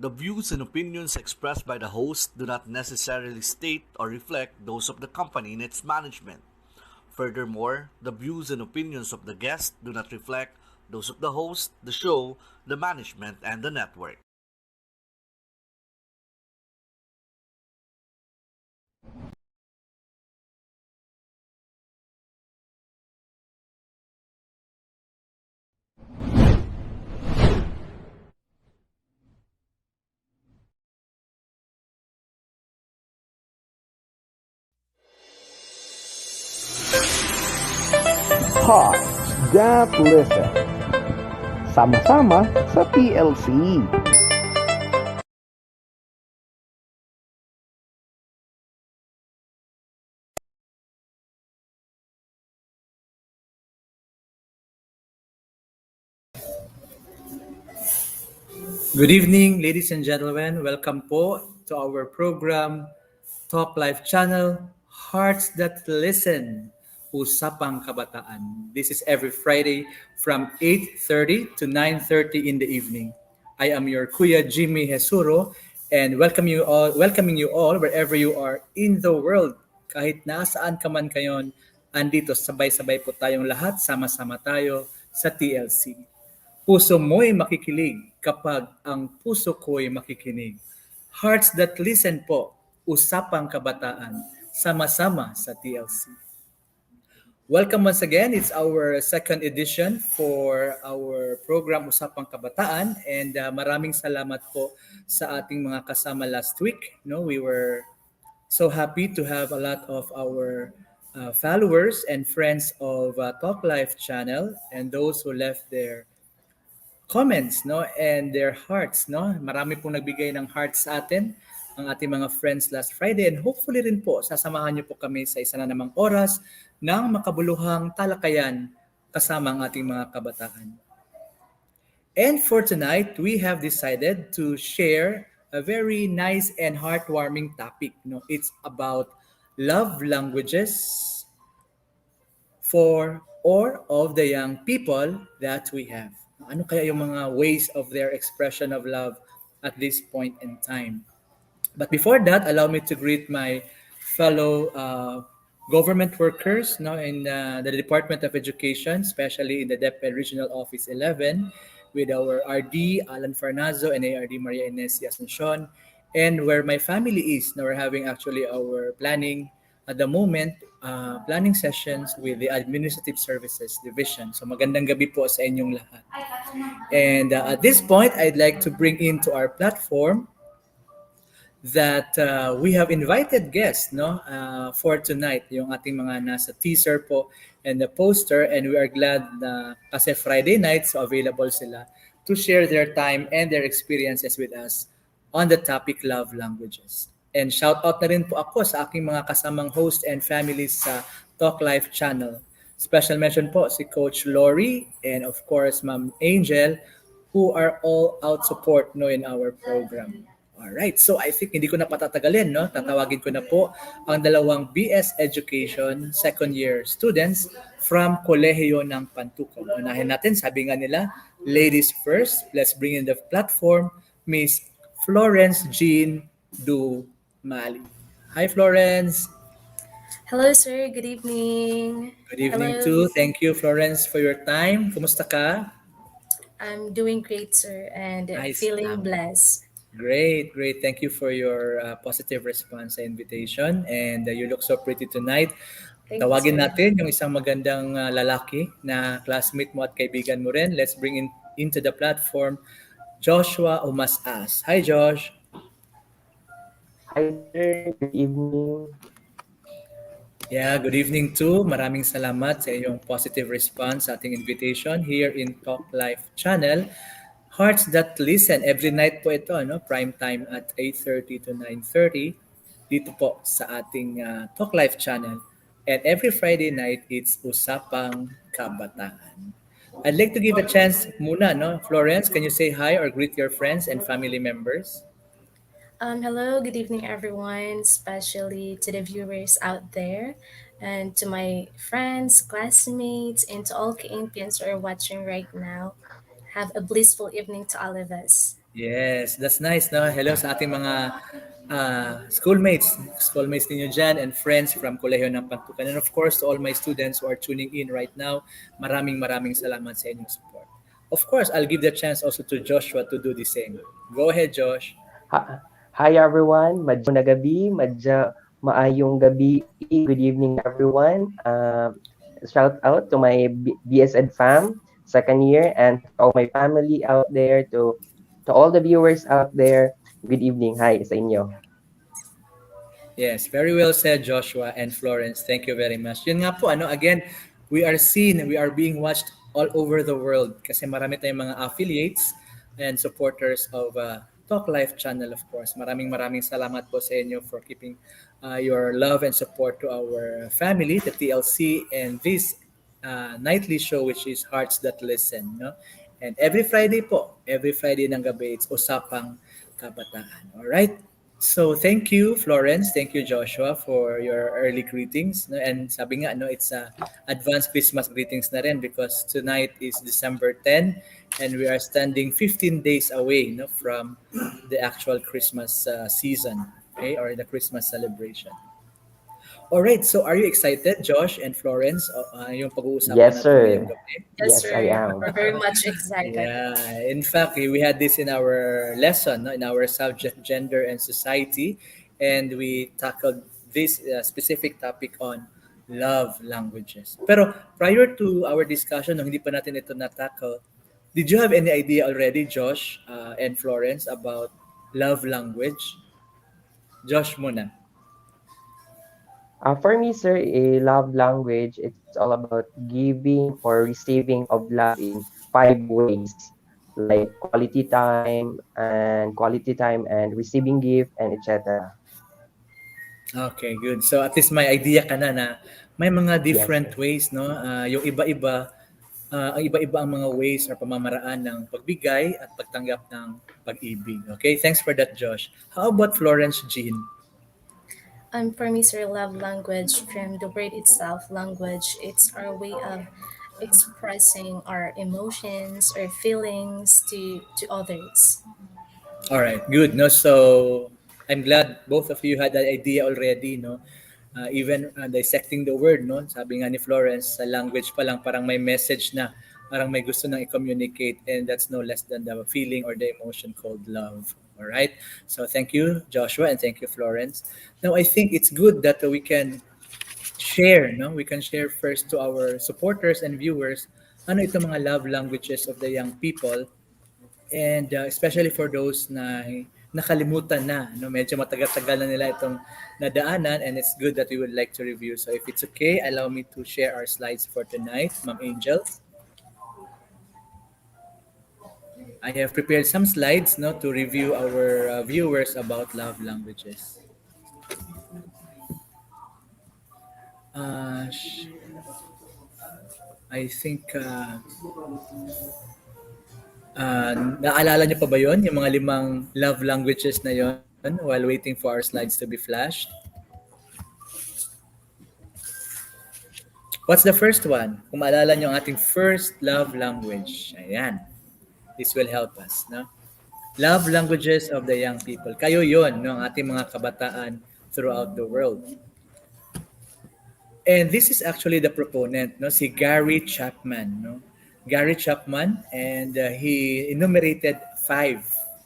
The views and opinions expressed by the host do not necessarily state or reflect those of the company and its management. Furthermore, the views and opinions of the guest do not reflect those of the host, the show, the management, and the network. Hearts that listen. Sama-sama sa TLC. Good evening, ladies and gentlemen. Welcome po to our program, Talk Life Channel, Hearts That Listen, Usapang Kabataan. This is every Friday from 8:30 to 9:30 in the evening. I am your Kuya Jimmy Jesuro and welcoming you all wherever you are in the world. Kahit nasaan ka man kayon, andito sabay-sabay po tayong lahat, sama-sama tayo sa TLC. Puso mo'y makikilig kapag ang puso ko'y makikinig. Hearts that listen po, usapang kabataan, sama-sama sa TLC. Welcome once again. It's our second edition for our program Usapang Kabataan and maraming salamat po sa ating mga kasama last week. No, we were so happy to have a lot of our followers and friends of Talk Life channel and those who left their comments no and their hearts no marami pong nagbigay ng hearts sa atin ang ating mga friends last Friday and hopefully rin po sasamahan niyo po kami sa isa na namang oras ng makabuluhang talakayan kasama ang ating mga kabataan. And for tonight, we have decided to share a very nice and heartwarming topic. No, it's about love languages for or of the young people that we have. Ano kaya yung mga ways of their expression of love at this point in time? But before that, allow me to greet my fellow government workers no, in the Department of Education, especially in the DepEd Regional Office 11, with our RD, Alan Farnazo, and ARD Maria Ines Asuncion, and where my family is. Now we're having actually our planning at the moment, planning sessions with the Administrative Services Division. So magandang gabi po sa inyong lahat. And at this point, I'd like to bring into our platform that we have invited guests no for tonight yung ating mga nasa teaser po and the poster and we are glad na kasi Friday night so available sila to share their time and their experiences with us on the topic love languages. And shout out na rin po ako sa aking mga kasamang host and families sa Talk Life channel. Special mention po si Coach Lori and of course Ma'am Angel who are all out support no in our program. Alright, so I think hindi ko na patatagalin, no? Tatawagin ko na po ang dalawang BS Education second year students from Kolehiyo ng Pantukan. Unahin natin, sabi nga nila, ladies first. Let's bring in the platform, Miss Florence Jean Dumali. Hi, Florence. Hello, sir. Good evening. Good evening Hello. too. Thank you, Florence, for your time. Kumusta ka? I'm doing great, sir, and Nice. feeling blessed. Great, great. Thank you for your positive response sa invitation and you look so pretty tonight. Thank you, Tawagin sir. natin yung isang magandang lalaki na classmate mo at kaibigan mo rin. Let's bring into the platform Joshua Omas-as. Hi, Josh. Hi there, good evening. Yeah, good evening too. Maraming salamat sa iyong positive response sa ating invitation here in Talk Life channel. Hearts that listen. Every night po ito, no? Prime time at 8:30 to 9:30 dito po sa ating Talk Life channel. And every Friday night, it's Usapang Kabataan. I'd like to give a chance muna, no? Florence, can you say hi or greet your friends and family members? Hello, good evening, everyone, especially to the viewers out there, and to my friends, classmates, and to all Kaimpians who are watching right now. Have a blissful evening to all of us. Yes, that's nice. No? Hello sa ating mga schoolmates ninyo dyan and friends from Kolehiyo ng Pantukan. And of course, to all my students who are tuning in right now, maraming salamat sa inyong support. Of course, I'll give the chance also to Joshua to do the same. Go ahead, Josh. Hi everyone, madyo na gabi, madyo maayong gabi. Good evening everyone. Shout out to my BSED fam, second year, and to all my family out there, to all the viewers out there. Good evening. Hi sa inyo. Yes, very well said, Joshua and Florence. Thank you very much. Yun nga po, again, we are being watched all over the world kasi marami tayong mga affiliates and supporters of Talk Life channel, of course. Maraming salamat po sa inyo for keeping your love and support to our family, the TLC, and this nightly show which is Hearts That Listen. No? And every Friday ng gabi, it's Usapang Kabataan. All right? So thank you Florence, thank you Joshua for your early greetings. No? And sabi nga it's advanced Christmas greetings na rin because tonight is December 10 and we are standing 15 days away from the actual Christmas season, okay, or the Christmas celebration. All right, so are you excited, Josh and Florence, yung pag-uusapan Yes, natin ngayong sir. gabi? Yes, Yes, I sir. am. We're very much excited. Yeah, in fact, we had this in our lesson, no, in our subject gender and society, and we tackled this specific topic on love languages. Pero prior to our discussion, nung hindi pa natin ito na-tackle, did you have any idea already, Josh and Florence, about love language? Josh muna. For me, sir, a love language, it's all about giving or receiving of love in five ways, like quality time and receiving gift and etc. Okay, good. So at least may idea ka na may mga Yes, different sir. ways, no? Yung ang iba-iba ang mga ways or pamamaraan ng pagbigay at pagtanggap ng pag-ibig. Okay, thanks for that, Josh. How about Florence Jean? For me, sir, love language from the word itself, language, it's our way of expressing our emotions or feelings to others. All right, good. No, so I'm glad both of you had that idea already. No, even dissecting the word. No, sabi nga ni Florence, sa language pa lang parang may message na, parang may gusto nang i-communicate, and that's no less than the feeling or the emotion called love. All right. So thank you, Joshua, and thank you, Florence. Now I think it's good that we can share. No, we can share first to our supporters and viewers. Ano itong mga love languages of the young people, and especially for those na nakalimutan na, no, medyo matagal-tagal na nila itong nadaanan, and it's good that we would like to review. So if it's okay, allow me to share our slides for tonight, Ma'am Angel. I have prepared some slides, no, to review our viewers about love languages. Uh, sh- I think naalala niyo pa ba yon, yung mga 5 love languages na yon, while waiting for our slides to be flashed? What's the first one? Kung maalala niyo ang ating first love language. Ayan. This will help us. No? Love languages of the young people. Kayo yon, no, ang ating mga kabataan throughout the world. And this is actually the proponent, no, si Gary Chapman. No? Gary Chapman, and he enumerated 5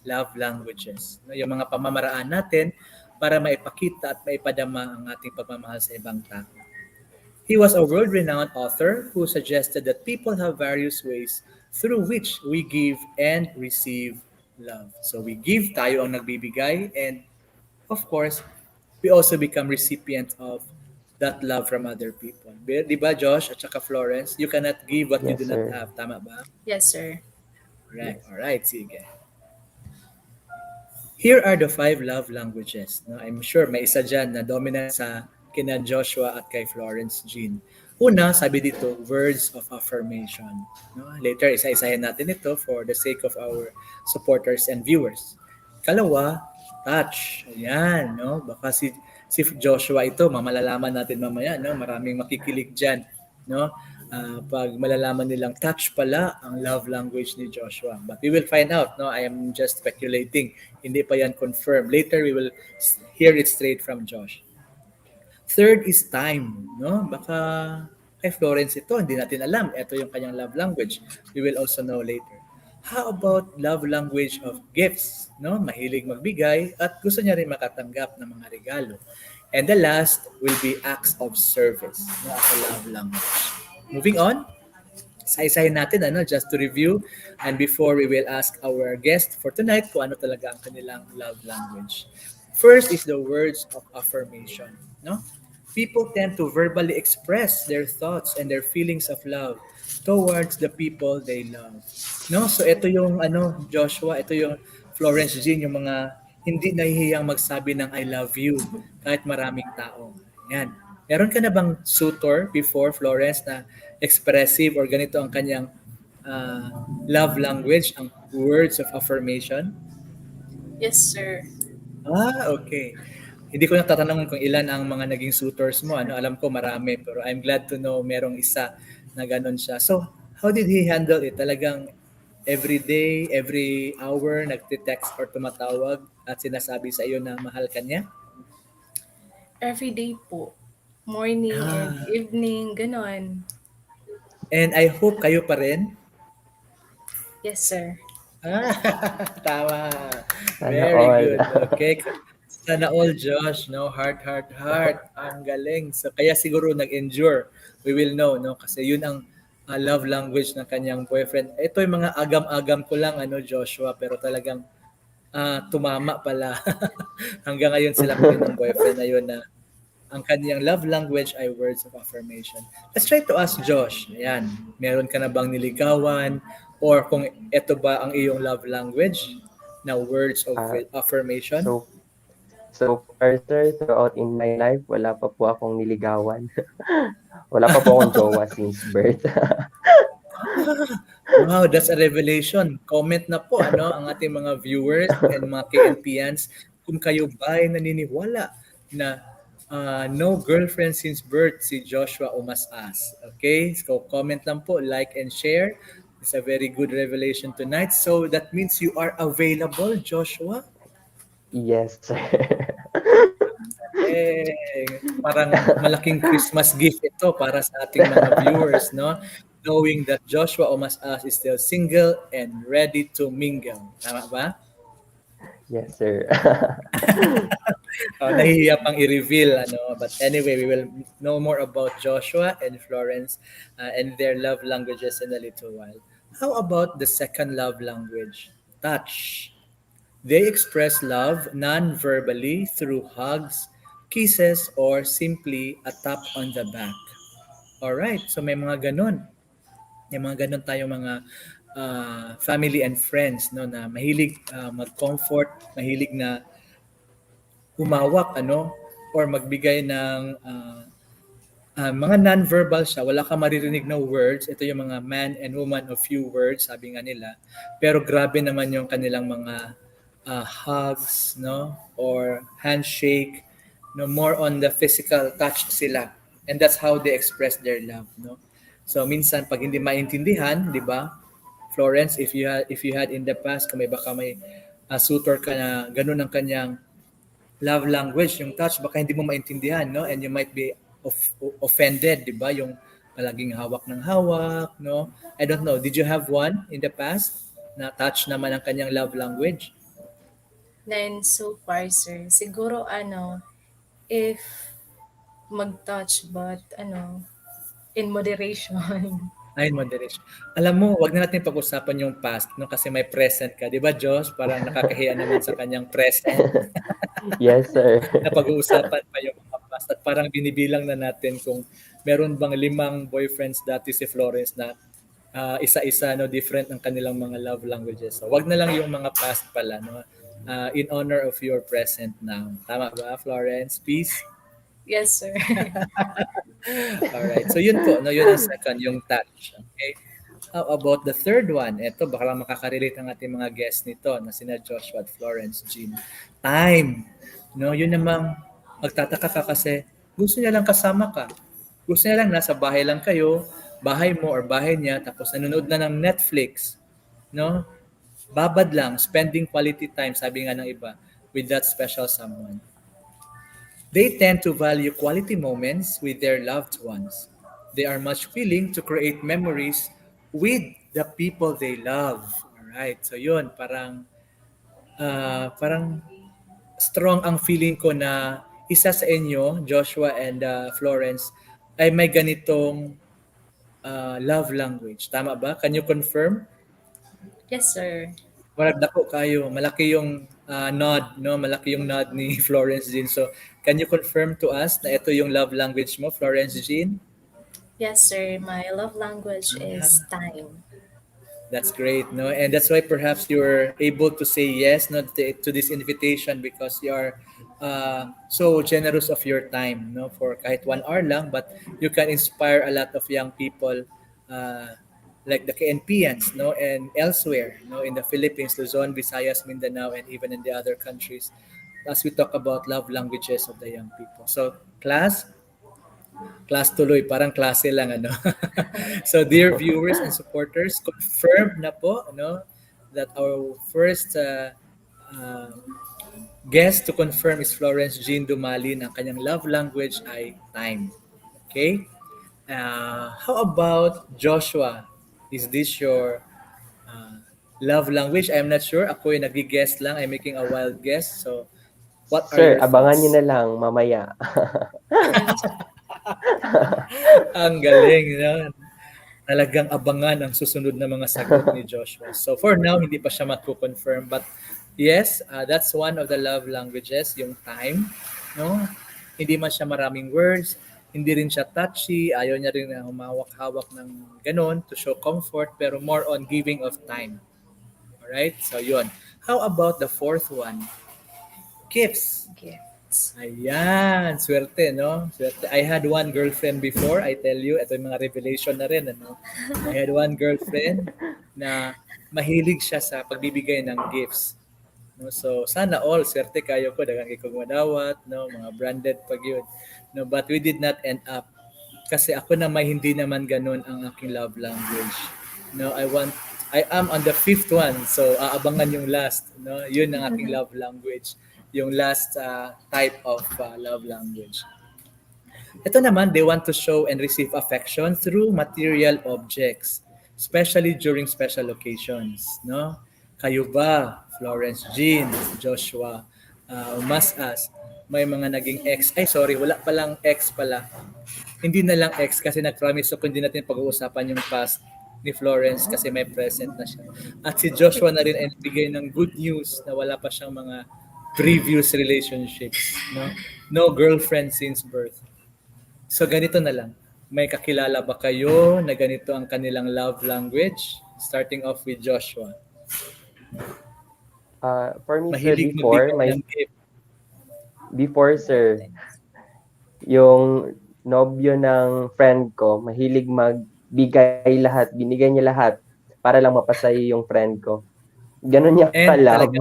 love languages. No? Yung mga pamamaraan natin para maipakita at maipadama ang ating pagmamahal sa ibang tao. He was a world-renowned author who suggested that people have various ways through which we give and receive love. So we give, tayo ang nagbibigay, and of course, we also become recipient of that love from other people. Di ba, Josh at saka Florence? You cannot give what you Yes, do not sir. have. Tama ba? Yes, sir. Correct. Yes. Alright, sige. Here are the 5 love languages. No, I'm sure may isa dyan na dominant sa kina Joshua at kay Florence Jean. Una, sabi dito, words of affirmation. No, later, isa-isahin natin ito for the sake of our supporters and viewers. Kalawa, touch. Ayan, no? Baka si Joshua ito, mamalalaman natin mamaya, no? Maraming makikilig dyan, no? pag malalaman nilang touch pala ang love language ni Joshua. But we will find out, no? I am just speculating. Hindi pa yan confirmed. Later, we will hear it straight from Josh. Third is time, no? Baka kay Florence ito, hindi natin alam. Ito yung kanyang love language. We will also know later. How about love language of gifts, no? Mahilig magbigay at gusto niya rin makatanggap ng mga regalo. And the last will be acts of service, no? As a love language. Moving on, isa-isahin natin, just to review. And before we will ask our guest for tonight kung ano talaga ang kanilang love language. First is the words of affirmation, no? People tend to verbally express their thoughts and their feelings of love towards the people they love. No? So ito yung Joshua, ito yung Florence Jean, yung mga hindi nahihiyang magsabi ng I love you kahit maraming tao. Yan. Meron ka na bang suitor before, Florence, na expressive or ganito ang kanyang love language, ang words of affirmation? Yes, sir. Okay. Hindi ko natatanong kung ilan ang mga naging suitors mo. Alam ko marami, pero I'm glad to know merong isa na ganun siya. So, how did he handle it? Talagang every day, every hour, nagte-text or tumatawag at sinasabi sa iyo na mahal ka niya? Every day po. Morning and evening, ganon. And I hope kayo pa rin? Yes, sir. Tama. Sana Very all. good. Okay. Sana all, Josh, no? Heart. Ang galing. So, kaya siguro nag-endure. We will know, no? Kasi yun ang love language ng kanyang boyfriend. Ito yung mga agam-agam ko lang, Joshua, pero talagang tumama pala. Hanggang ngayon sila pa rin ng boyfriend na yun na ang kanyang love language ay words of affirmation. Let's try to ask Josh. Ayan, meron ka na bang niligawan? Or kung ito ba ang iyong love language na words of affirmation? So far, sir, throughout in my life, wala pa po akong niligawan. Wala pa po akong jowa since birth. Wow, that's a revelation. Comment na po ang ating mga viewers and mga KNPians kung kayo ba ay naniniwala na no girlfriend since birth si Joshua Omas-as. Okay? So comment lang po, like and share. It's a very good revelation tonight. So that means you are available, Joshua? Yes, sir. Parang malaking Christmas gift ito para sa ating mga viewers, no? Knowing that Joshua Omas-as is still single and ready to mingle. Tama ba? Yes, sir. Nahihiya pang i-reveal, But anyway, we will know more about Joshua and Florence and their love languages in a little while. How about the second love language? Touch. They express love non-verbally through hugs, kisses, or simply a tap on the back. Alright, so may mga ganon. May mga ganon tayong mga family and friends, no, na mahilig mag-comfort, mahilig na humawak, or magbigay ng mga non-verbal siya, wala ka maririnig na words. Ito yung mga man and woman of few words, sabi nga nila. Pero grabe naman yung kanilang mga hugs, no, or handshake, no, more on the physical touch sila. And that's how they express their love, no. So minsan pag hindi maintindihan, 'di ba? Florence, if you had in the past, kung baka may suitor ka na ganun ang kanyang love language, yung touch, baka hindi mo maintindihan, no? And you might be offended, 'di ba? Yung palaging hawak ng hawak, no? I don't know. Did you have one in the past na touch naman ang kanyang love language? Then, so far, sir, siguro, if mag-touch, but, in moderation. Ay, moderation. Alam mo, wag na natin pag-usapan yung past, no? Kasi may present ka. Di ba, Josh? Parang nakakahiya naman sa kanyang present. Yes, sir. Na pag-uusapan pa yung mga past. At parang binibilang na natin kung meron bang 5 boyfriends dati si Florence na isa-isa, no, different ang kanilang mga love languages. So, wag na lang yung mga past pala, no? In honor of your present now. Tama ba, Florence? Peace? Yes, sir. Alright. So yun po, no, yun ang second, yung touch. Okay? How about the third one? Ito, baka lang makaka-relate ang ating mga guests nito na sina Joshua at Florence Jean. Time. No, yun namang magtataka ka kasi gusto niya lang kasama ka. Gusto niya lang nasa bahay lang kayo bahay mo or bahay niya tapos nanonood na ng Netflix, no? Babad lang, spending quality time, sabi nga ng iba, with that special someone. They tend to value quality moments with their loved ones. They are much willing to create memories with the people they love. Alright, so yun, parang strong ang feeling ko na isa sa inyo, Joshua and Florence, ay may ganitong love language. Tama ba? Can you confirm? Yes, sir. Marag dako kayo. Malaki yung nod, no? Malaki yung nod ni Florence Jean. So, can you confirm to us na ito yung love language mo, Florence Jean? Yes, sir. My love language is time. That's great, no? And that's why perhaps you're able to say yes, no, to this invitation because you are so generous of your time, no, for kahit 1 hour lang, but you can inspire a lot of young people, uh, like the KNPians, no, and elsewhere, no, in the Philippines, Luzon, Visayas, Mindanao, and even in the other countries, as we talk about love languages of the young people. So, class tuloy, parang klase lang ano. So dear viewers and supporters, confirmed na po no that our first uh, guest to confirm is Florence Jean Dumali ang kanyang love language ay time. Okay? How about Joshua? Is this your love language? I'm not sure. Ako ay nag-guess lang. I'm making a wild guess. So, what are Sir, your abangan nyo thoughts? na lang mamaya. Ang galing, no? Talagang abangan ang susunod na mga sagot ni Joshua. So for now, hindi pa siya mako-confirm. But yes, that's one of the love languages, yung time. No? Hindi man siya maraming words, hindi rin siya touchy, ayaw niya rin na humawak-hawak ng ganon to show comfort, pero more on giving of time. Alright? So yun. How about the fourth one? Gifts. Gifts. Ayan, swerte, no? Swerte. I had one girlfriend before, I tell you, ito yung mga revelation na rin, ano? I had one girlfriend na mahilig siya sa pagbibigay ng gifts. No? So, sana all, swerte kayo ko, dagang ikong madawat, no? Mga branded pag yun. No? But we did not end up. Kasi ako na may hindi naman ganun ang aking love language. No, I am on the fifth one, so aabangan yung last, no? Yun ang aking love language, yung last type of love language. Ito naman, they want to show and receive affection through material objects, especially during special occasions, no? Kayo ba, Florence Jean, Joshua, Omas-as, may mga naging ex, ay sorry, wala palang ex pala. Hindi na lang ex kasi nag-promise ako hindi natin pag-uusapan yung past ni Florence kasi may present na siya. At si Joshua na rin ay nagbigay ng good news na wala pa siyang mga previous relationships. No, no girlfriend since birth. So ganito na lang. May kakilala ba kayo na ganito ang kanilang love language? Starting off with Joshua. For me, sir, Mahilig magbigay ng gift. before, sir, yung nobyo ng friend ko, mahilig magbigay lahat, binigay niya lahat para lang mapasaya yung friend ko. Ganun niya And ka-love. talaga,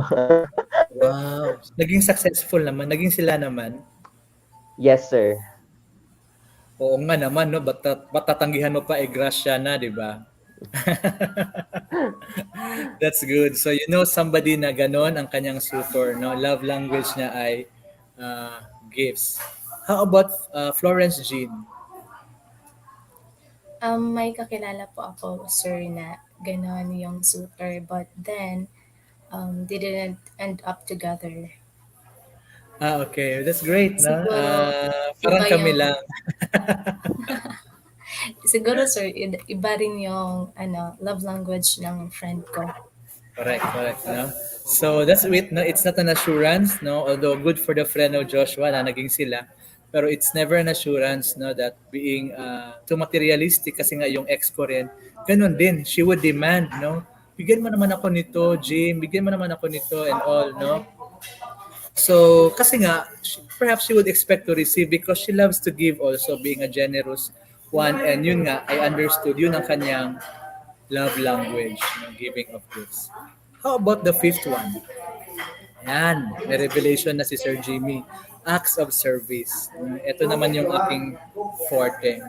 wow. Naging successful naman. Naging sila naman. Yes, sir. Oo nga naman, no? Ba't tatanggihan mo pa, grasya na, di ba? That's good. So, you know somebody na ganon ang kanyang suitor, no? Love language niya ay gifts. How about Florence Jean? May kakilala po ako, sir, na gano'n yung suitor. But then, they didn't end up together. Okay. That's great, no? Siguro, Parang iba kami yung, lang. siguro, sir, iba rin yung love language ng friend ko. Correct, no? So that's it, no? It's not an assurance, no? Although good for the friend of Joshua na naging sila, pero it's never an assurance, no, that being too materialistic kasi nga yung ex ko rin, ganun din, she would demand, no? Bigyan mo naman ako nito, Jim, bigyan mo naman ako nito and all, no? So, kasi nga, perhaps she would expect to receive because she loves to give also, being a generous one. And yun nga, I understood, yun ang kanyang love language, giving of gifts. How about the fifth one? Yan, may revelation na si Sir Jimmy. Acts of service. Ito naman yung aking forte.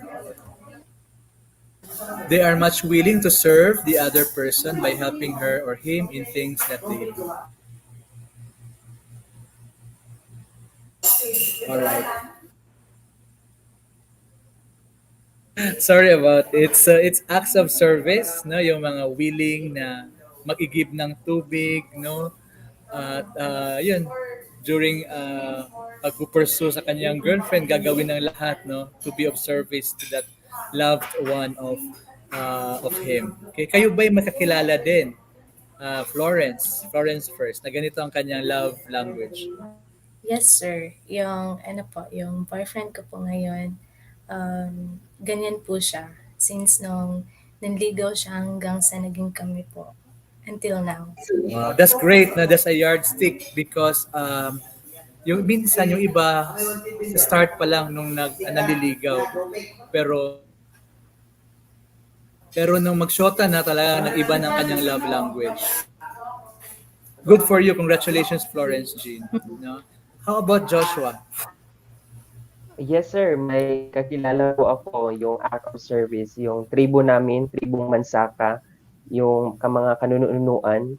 They are much willing to serve the other person by helping her or him in things that they do. All right. Sorry about it. So it's acts of service, no, yung mga willing na mag-igib ng tubig, no, at yun, during pagpupursue sa kanyang girlfriend, gagawin ng lahat, no, to be of service to that loved one of him. Okay, kayo ba'y makakilala din? Florence first, na ganito ang kanyang love language. Yes, sir. Yung, ano po, yung boyfriend ko po ngayon, ganyan po siya. Since nung nanligaw siya hanggang sa naging kami po. Until now. Wow, that's great na that's a yardstick because yung minsan yung iba sa start pa lang nung naliligaw pero nung magshota na talaga nag-iba ng kanyang love language. Good for you. Congratulations, Florence Jean. No? How about Joshua? Yes, sir. May kakilala po ako, yung act of service, yung tribo namin, tribong Mansaka, yung mga kanunuan,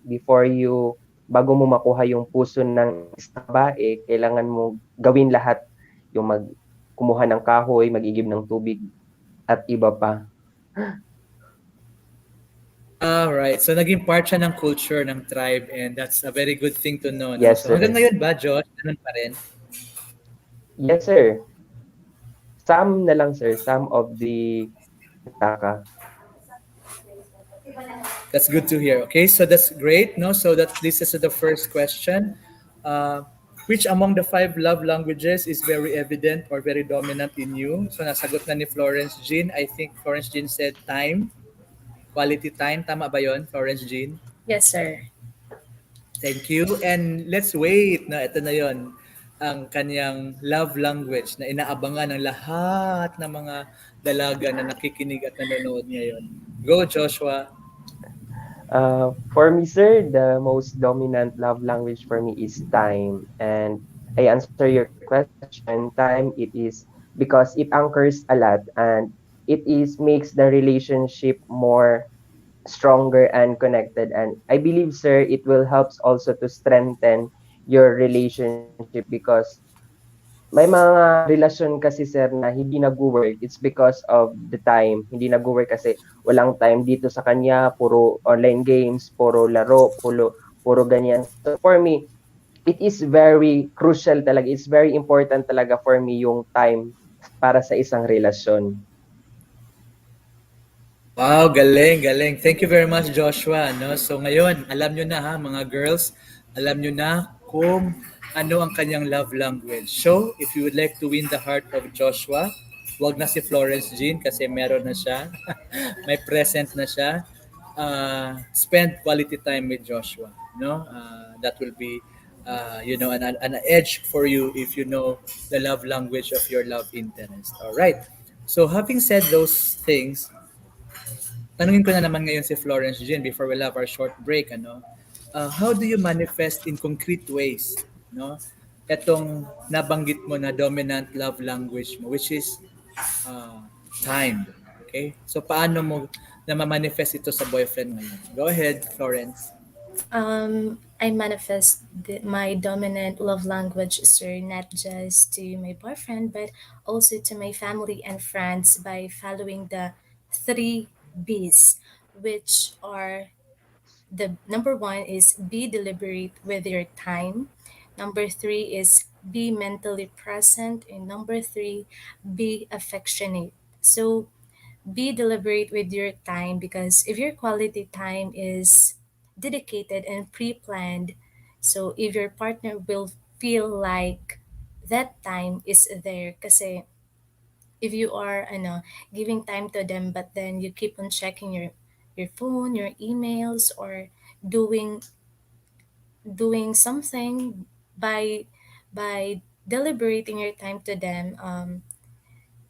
bago mo makuha yung puso ng isang babae, kailangan mo gawin lahat, yung kumuha ng kahoy, mag-igib ng tubig, at iba pa. Right. So naging part siya ng culture ng tribe and that's a very good thing to know. No? Yes, So hanggang sir. ngayon ba, Josh? Ganun pa rin? Yes, sir. Some na lang, sir. Some of the Mansaka. That's good to hear. Okay, so that's great. No, so that this is the first question. Which among the five love languages is very evident or very dominant in you? So nasagot na ni Florence Jean. I think Florence Jean said time, quality time. Tama ba yon, Florence Jean? Yes, sir. Thank you. And let's wait. No, ito na yon ang kanyang love language na inaabangan ng lahat ng mga dalaga na nakikinig at nanonood ngayon. Go, Joshua. For me, sir, the most dominant love language for me is time. And I answer your question, time, it is because it anchors a lot and makes the relationship more stronger and connected. And I believe, sir, it will helps also to strengthen your relationship because may mga relasyon kasi, sir, na hindi nag-work. It's because of the time. Hindi nag-work kasi walang time dito sa kanya, puro online games, puro laro, puro ganyan. So for me, it is very crucial talaga. It's very important talaga for me yung time para sa isang relasyon. Wow, galing, galing. Thank you very much, Joshua. No? So ngayon, alam nyo na ha, mga girls, alam nyo na kung ano ang kanyang love language. So, if you would like to win the heart of Joshua, wag na si Florence Jean kasi meron na siya. May present na siya. Spend quality time with Joshua. No? That will be an edge for you if you know the love language of your love interest. All right. So, having said those things, tanungin ko na naman ngayon si Florence Jean before we have our short break, ano? How do you manifest in concrete ways, no? Etong nabanggit mo na dominant love language mo, which is uh, time. Okay? So paano mo na ma-manifest ito sa boyfriend ngayon? Go ahead, Florence. I manifest my dominant love language, sir, not just to my boyfriend, but also to my family and friends by following the three B's, which are the number one is be deliberate with your time. Number three is be mentally present. And number three, be affectionate. So be deliberate with your time because if your quality time is dedicated and pre-planned, so if your partner will feel like that time is there kasi if you are giving time to them but then you keep on checking your phone, your emails, or doing doing something by deliberating your time to them,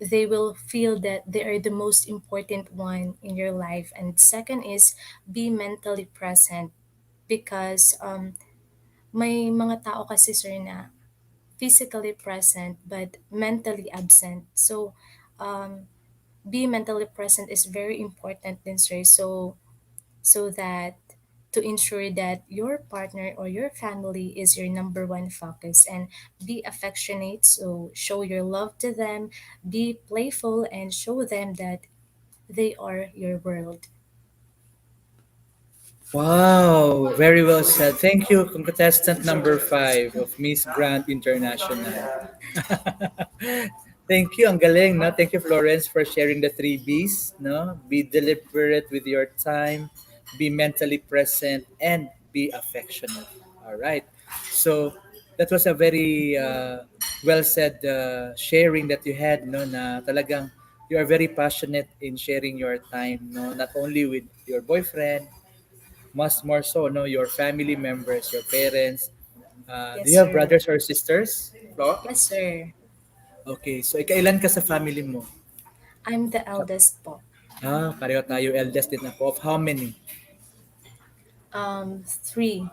they will feel that they are the most important one in your life. And second is be mentally present because may mga tao kasi, sir, na physically present but mentally absent. So be mentally present is very important then, sir. So that to ensure that your partner or your family is your number one focus, and be affectionate, so show your love to them, be playful and show them that they are your world. Wow, very well said. Thank you, contestant number 5 of Miss Grand International. Thank you, ang galing, no? Thank you, Florence, for sharing the three B's, no? Be deliberate with your time, be mentally present, and be affectionate. All right. So, that was a very well said sharing that you had, no? Na talagang you are very passionate in sharing your time, no? Not only with your boyfriend, much more so, no? Your family members, your parents. Do Yes, you have sir. brothers or sisters, Flo? Yes, sir. Okay, so ikailan ka sa family mo? I'm the eldest po. Pareho tayo. Eldest din ako. Of how many? Three.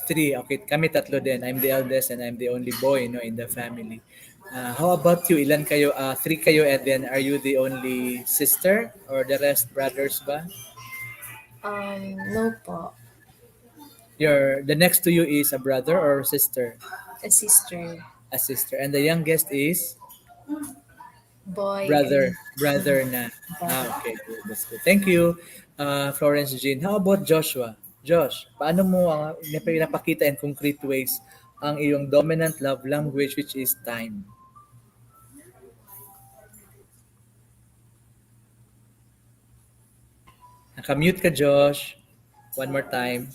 Three. Okay, kami tatlo din. I'm the eldest and I'm the only boy, no, in the family. How about you? Ilan kayo? Three kayo, and then are you the only sister or the rest brothers ba? No po. The next to you is a brother or sister? A sister. A sister. And the youngest is Boy brother. and Brother na. brother. Okay, good. That's good. Thank you, Florence Jean. How about Joshua? Josh, paano mo napakita in concrete ways ang iyong dominant love language, which is time? Nakamute ka, Josh. One more time.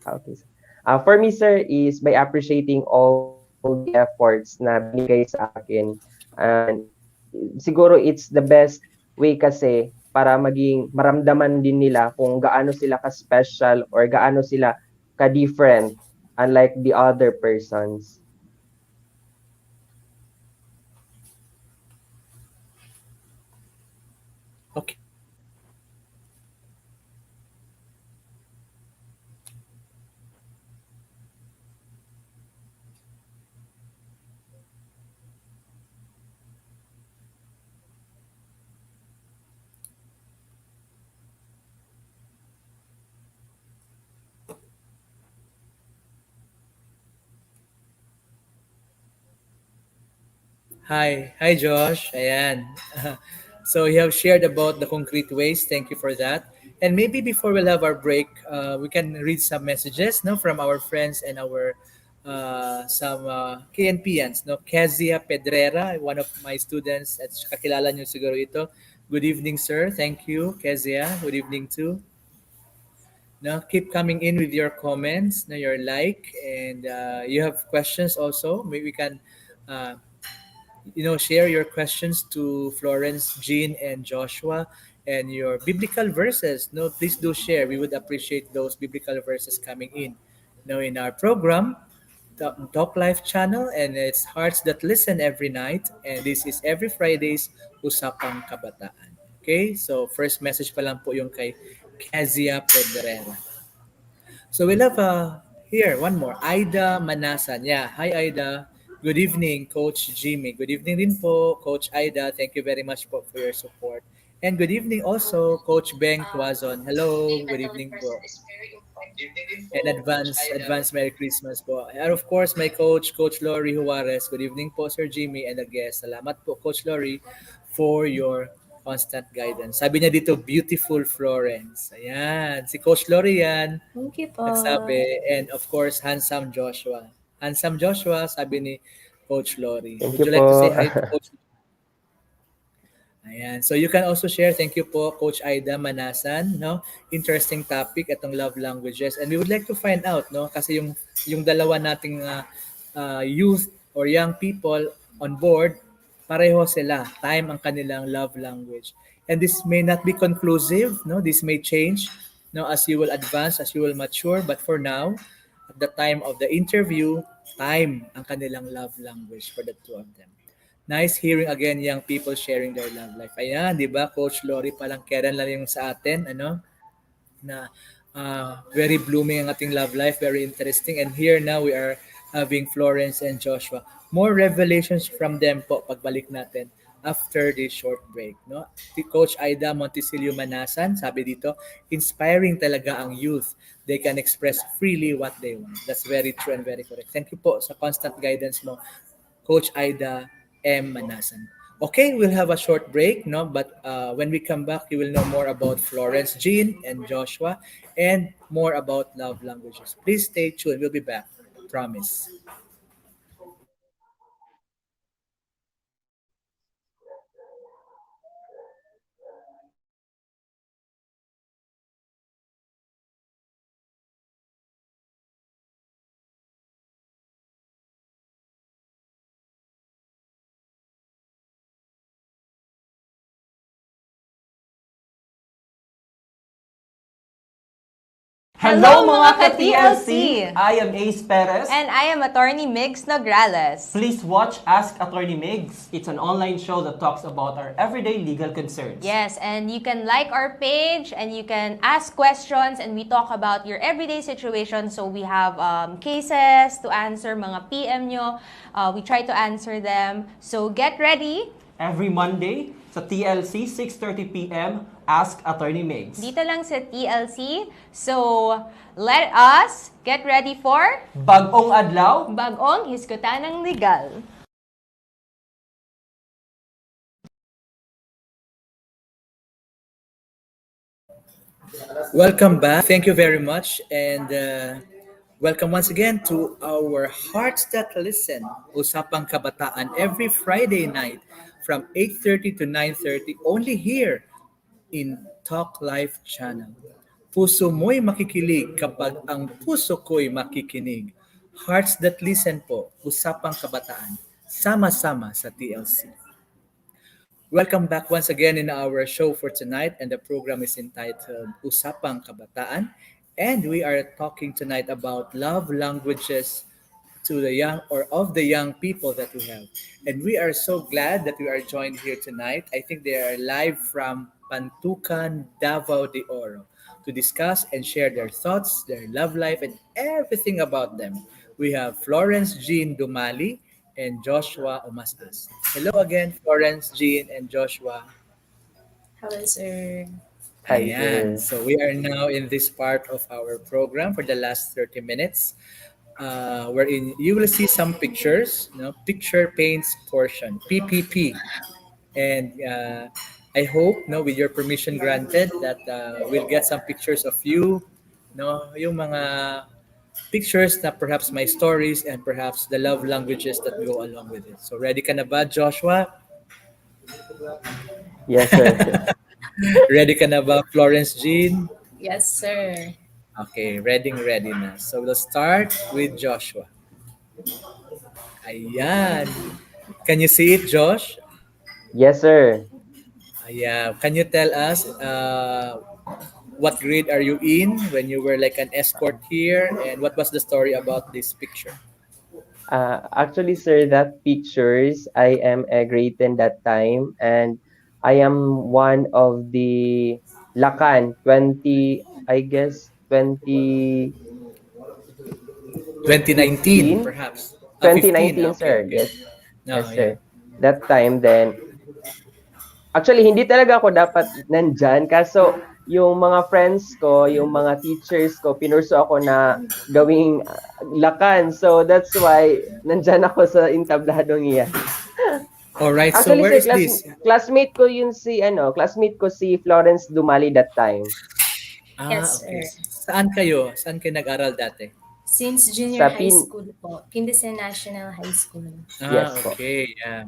Okay. For me, sir, is by appreciating all the efforts na binigay sa akin. And siguro it's the best way kasi para maging maramdaman din nila kung gaano sila ka-special or gaano sila ka-different unlike the other persons. Okay. Hi. Hi, Josh. Ayan. So you have shared about the concrete ways. Thank you for that. And maybe before we'll have our break, we can read some messages, no, from our friends and our some KNPNs, no. Kezia Pedrera, one of my students at kakilala niyo siguro ito. Good evening, sir. Thank you, Kezia. Good evening too. No, keep coming in with your comments, no, your like, and you have questions also. Maybe we can uh, share your questions to Florence, Jean, and Joshua, and your biblical verses. No, please do share. We would appreciate those biblical verses coming in. Now, in our program, Talk Life channel, and it's Hearts That Listen every night, and this is every Fridays, Usapang Kabataan. Okay, so first message pa lang po yung kay Kezia Pedrera. So we'll have here one more. Aida Manasan. Yeah. Hi, Aida. Good evening, Coach Jimmy. Good evening din po, Coach Aida. Thank you very much po for your support. And good evening also, Coach Beng Tuazon. Hello. Good evening po. And advance Merry Christmas po. And of course, my coach, Coach Lori Juarez. Good evening po, Sir Jimmy, and the guest. Salamat po, Coach Lori, for your constant guidance. Sabi niya dito, beautiful Florence. Ayan. Si Coach Lori yan. Thank you po. Nagsabi. And of course, handsome Joshua. Handsome Joshua, sabi ni Coach Lori. Thank Would you you like to say po. hi to Coach? Ayan. So you can also share. Thank you po, Coach Aida Manasan. No? Interesting topic itong love languages. And we would like to find out, no? Kasi yung dalawa nating youth or young people on board, pareho sila. Time ang kanilang love language. And this may not be conclusive, no? This may change, no, as you will advance, as you will mature, but for now, at the time of the interview, time ang kanilang love language for the two of them. Nice hearing again young people sharing their love life. Ayan, di ba? Coach Lori palang kailan lang yung sa atin, ano? Na very blooming ang ating love life, very interesting. And here now we are having Florence and Joshua. More revelations from them po pagbalik natin after this short break. No? Si Coach Aida Montesilio Manasan, sabi dito, inspiring talaga ang youth. They can express freely what they want. That's very true and very correct. Thank you po sa constant guidance mo, Coach Aida M. Manasan. Okay, we'll have a short break, no? But when we come back, you will know more about Florence, Jean, and Joshua, and more about love languages. Please stay tuned. We'll be back. Promise. Hello mga ka-TLC! I am Ace Perez. And I am Attorney Migs Nograles. Please watch Ask Attorney Migs. It's an online show that talks about our everyday legal concerns. Yes, and you can like our page and you can ask questions and we talk about your everyday situation. So we have cases to answer, mga PM nyo. We try to answer them. So get ready. Every Monday sa TLC, 6:30 p.m., Ask Attorney Migs. Dito lang sa TLC. So let us get ready for Bagong Adlaw. Bagong Hisgutanang Legal. Welcome back. Thank you very much. And welcome once again to our Hearts That Listen, Usapang Kabataan, every Friday night from 8:30 to 9:30, only here in Talk Life Channel. Puso mo'y makikilig kapag ang puso ko'y makikinig. Hearts That Listen po, Usapang Kabataan, sama-sama sa TLC. Welcome back once again in our show for tonight, and the program is entitled Usapang Kabataan, and we are talking tonight about love languages to the young or of the young people that we have. And we are so glad that we are joined here tonight. I think they are live from Pantukan, Davao de Oro to discuss and share their thoughts, their love life, and everything about them. We have Florence Jean Dumali and Joshua Omas-as. Hello again, Florence, Jean, and Joshua. Hello, sir. Hi, Ayan. sir. So we are now in this part of our program for the last 30 minutes, wherein you will see some pictures, picture paints portion, PPP. And I hope, with your permission granted, that we'll get some pictures of you, yung mga pictures na perhaps my stories and perhaps the love languages that go along with it. So ready ka na ba, Joshua? Yes, sir. Ready ka na ba, Florence Jean? Yes, sir. Okay, ready na. So we'll start with Joshua. Ayan. Can you see it, Josh? Yes, sir. Ayan. Can you tell us what grade are you in when you were like an escort here, and what was the story about this picture? Actually, sir, that pictures, I am a grade 10 that time, and I am one of the Lakan 20, I guess 2019, 2015, perhaps. 15. 2019, Okay, sir. okay. Yes, No, yes, yeah. sir. That time, then, actually, hindi talaga ako dapat nandyan. Kaso, yung mga friends ko, yung mga teachers ko, pinurso ako na gawing lakan. So, that's why nandyan ako sa intabladong iyan. All right. So Actually, where sir, is this? classmate ko yun classmate ko si Florence Dumali that time. Yes, Okay. sir. Saan kayo? Saan kayo nag-aral dati? Since junior Sa high school po, Pindasan National High School. Yes po. Okay. Yeah.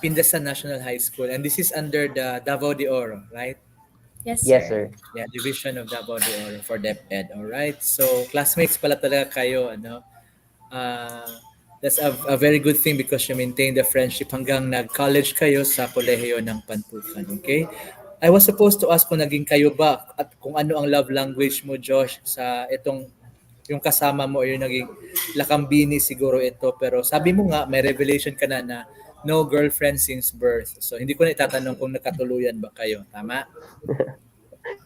Pindasan National High School. And this is under the Davao de Oro, right? Yes, Yes, sir. sir. Yeah, Division of Davao de Oro for DepEd. All right. So, classmates pala talaga kayo, ano? That's a very good thing because you maintain the friendship hanggang nag-college kayo sa kolehiyo ng Pantukan. Okay? I was supposed to ask kung naging kayo ba at kung ano ang love language mo, Josh, sa itong yung kasama mo o yung naging lakambini siguro ito. Pero sabi mo nga, may revelation ka na no girlfriend since birth. So, hindi ko na itatanong kung nakatuluyan ba kayo. Tama?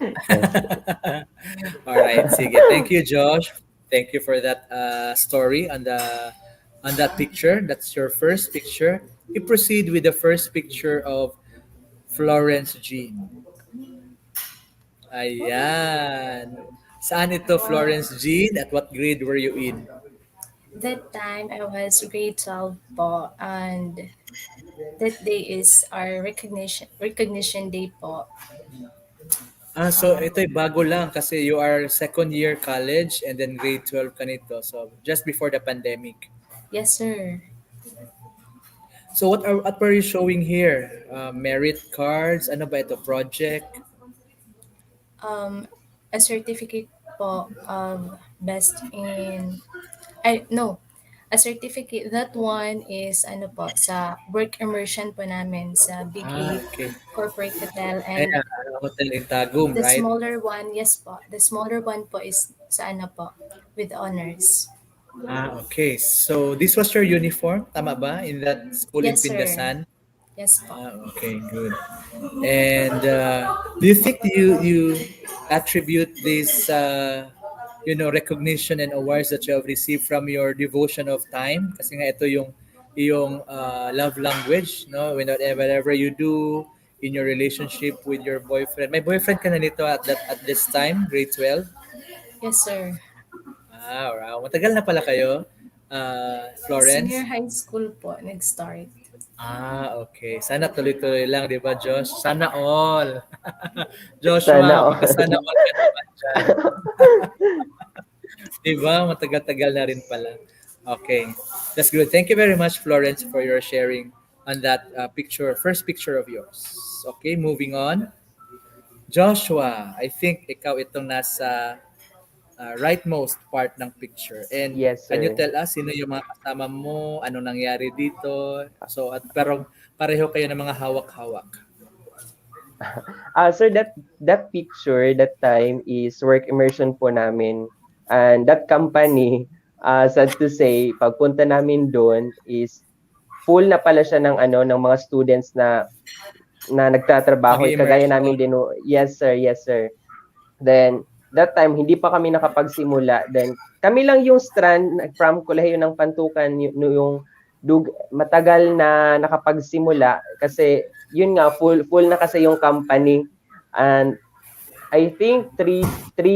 Yes. All right, sige. Thank you, Josh. Thank you for that story on that picture. That's your first picture. we proceed with the first picture of Florence Jean. Ayan. Saan ito, Oh, Florence Jean? At what grade were you in? that time I was grade 12 po, and that day is our recognition day po. So ito'y bago lang kasi you are second year college and then grade 12 ka nito. So just before the pandemic. Yes, sir. So what were you showing here? Merit cards? Ano ba ito? Project? Um, a certificate po of best in I no, a certificate. That one is ano po sa work immersion po namin sa Big A Okay. corporate hotel, and Ayan, hotel in Tagum, the right? smaller one, yes po. The smaller one po is sa ano po with honors. Okay. So this was your uniform, tama ba? In that school in Yes, sir. Pindasan? Yes po. Okay, good. And do you think you attribute this recognition and awards that you have received from your devotion of time? Kasi nga ito yung love language, no? Whenever you do in your relationship with your boyfriend. May boyfriend ka na nito at this time, grade 12? Yes, sir. Wow. Matagal na pala kayo, Senior Florence. high school po nag-start. Okay. Sana tuloy-tuloy lang, di ba, Josh? Sana all. Sana Joshua, all. magkasana all ka naman dyan. Di ba? Matagal-tagal na rin pala. Okay. That's good. Thank you very much, Florence, for your sharing on that first picture of yours. Okay, moving on. Joshua, I think ikaw itong nasa rightmost part ng picture. And Yes, can you sir. tell us sino yung mga kasama mo? Anong nangyari dito? So, pero pareho kayo ng mga hawak-hawak. Sir, that picture that time is work immersion po namin. And that company, sad to say, pagpunta namin doon is full na pala siya ng ng mga students na nagtatrabaho. Kagaya namin Mag-immersion. din. Yes, sir. Yes, sir. Then that time hindi pa kami nakapagsimula. Then kami lang yung strand from Kolehiyo ng Pantukan yung matagal na nakapagsimula kasi yun nga full na kasi yung company, and I think three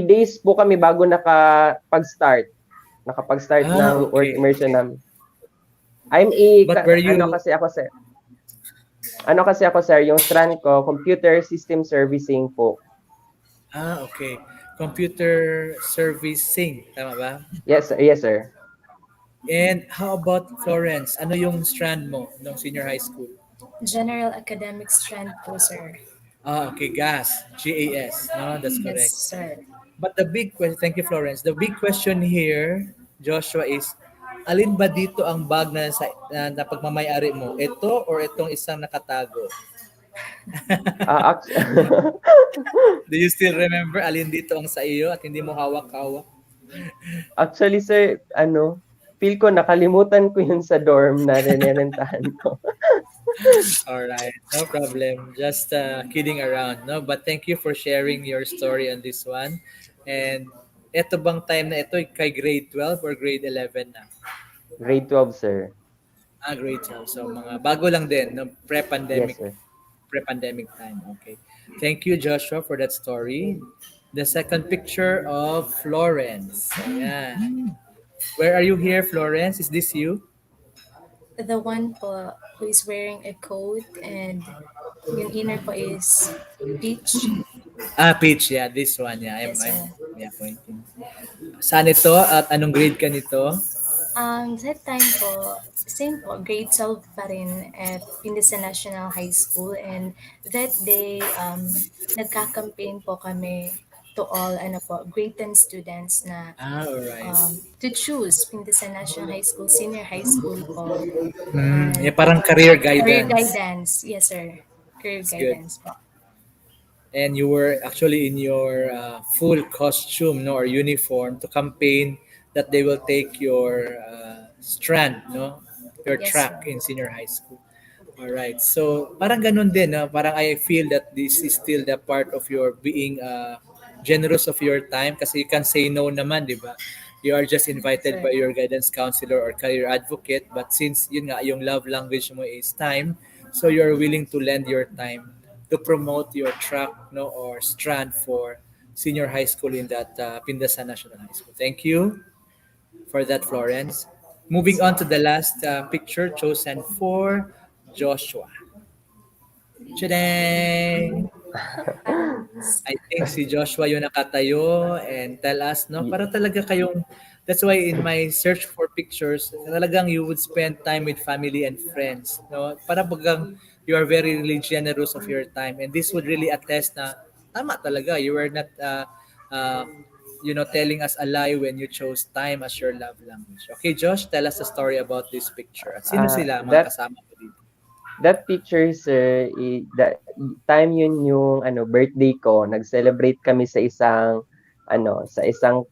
days po kami bago nakapag-start ng work Okay. immersion Okay. namin. I'm a But were you... ano kasi ako sir, yung strand ko computer system servicing po. Okay. Computer servicing. Tama ba? Yes, yes sir. And how about Florence? Ano yung strand mo nung senior high school? General academic strand po, sir. Okay, GAS. GAS. No, that's Yes, correct. sir. But the big question, thank you, Florence. The big question here, Joshua, is alin ba dito ang bag na pagmamayari mo? Ito or itong isang nakatago? Do you still remember alin dito ang sa iyo at hindi mo hawak-hawak? Actually sir, feel ko nakalimutan ko yun sa dorm na rinentahan ko. Alright, no problem. Just kidding around, no? But thank you for sharing your story on this one. And eto bang time na ito kay grade 12 or grade 11 na? Grade 12 sir. Grade 12. So mga bago lang din, no? Yes sir. Pre-pandemic time. Okay. Thank you, Joshua, for that story. The second picture of Florence. Ayan. Where are you here, Florence? Is this you? The one po who is wearing a coat, and yung inner po is peach. Peach. Yeah, this one. Yeah, Yes, sir. yeah, pointing. Saan ito at anong grade ka nito? That time po, same po, grade 12 pa rin at Pindasa National High School. And that day, nagka-campaign po kami to all grade 10 students na Alright. to choose Pindasa National High School, senior high school po. Yeah, parang career Career guidance. guidance, yes sir. Career That's good. guidance po. And you were actually in your full costume, no, or uniform to campaign that they will take your strand, no, your Yes, track sir. in senior high school. All right. So parang ganun din, no? Parang I feel that this is still the part of your being generous of your time kasi you can say no naman, di ba? You are just invited Sir. by your guidance counselor or career advocate, but since yun nga, yung love language mo is time, so you're willing to lend your time to promote your track, no, or strand for senior high school in that Pindasan National High School. Thank you for that, Florence. Moving on to the last picture chosen for Joshua. Chadang! I think si Joshua yung nakatayo and tell us, no? Para talaga kayong, that's why in my search for pictures, talagang you would spend time with family and friends, no? Para bagang you are very really generous of your time. And this would really attest na, tama talaga, you were not, uh, telling us a lie when you chose time as your love language. Okay, Josh, tell us a story about this picture. At sino sila, mga That kasama mo dito? that picture, sir, that time yun yung birthday ko. Nag-celebrate kami sa isang